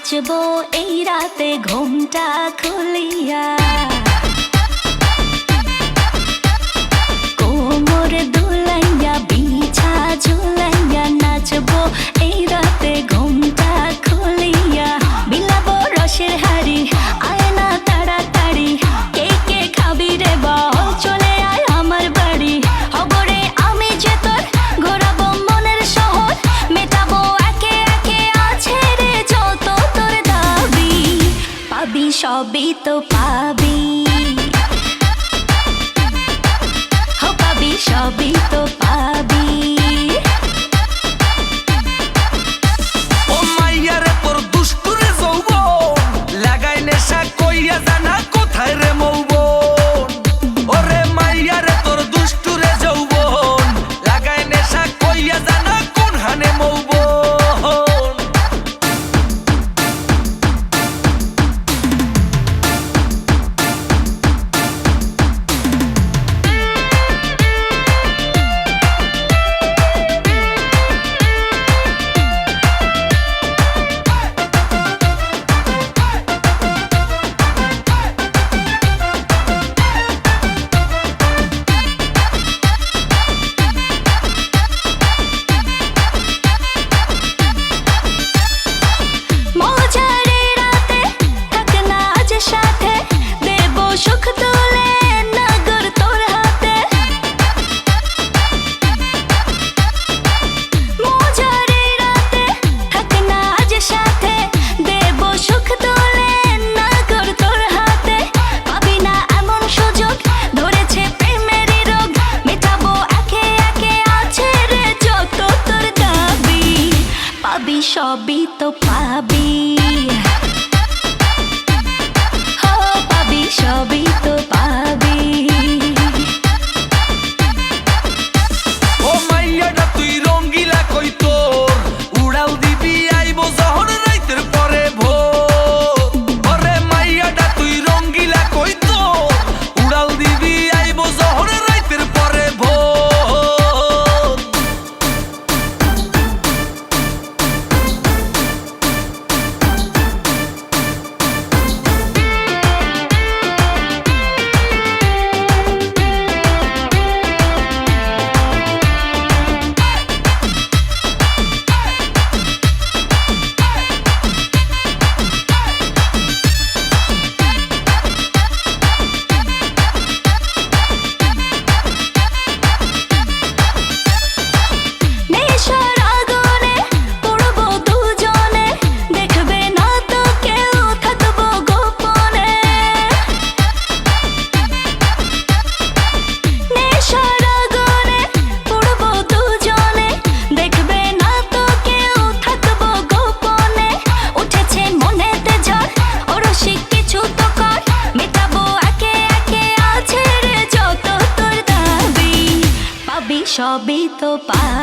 নাচবো এই রাতে ঘুমটা খুলিয়া, কোমর দুলাইয়া বিছা ঝুলাইয়া নাচবো এই রাতে ঘুমটা খুলিয়া। বিলাবো রসের হাড়ি আয় না তাড়াতাড়ি, কে কে খাবি রে বল চলে আয় আমার বাড়ি। হবরে আমি যে তোর ঘোরাবো মনের শহর, মেটাবো একে একে আছে রে যত তোর দাবি। পাবি সবই তো পাবি, সবই তো পাবি। ও মাইয়ারে তোর দুষ্টুরে যৌবন লাগাই নেশা কইয়া জানা কোথায় রে মৌবন। ওরে মাইয়ারে তোর দুষ্টুরে যৌবন লাগাই নেশা কইয়া জানা কোন হানে মৌবন। সবই তো পাবি, হো পাবি সবই তো পাবি। ও মাইয়াটা তুই রঙ্গিলা কই তোর উড়াল দিবি আইবো যখন রাইতের পরে ভোর। ওরে মাইয়াটা তুই রঙ্গিলা কই তোর উড়াল দিবি আইবো যখন রাইতের পরে ভোর। সবই তো পাবি।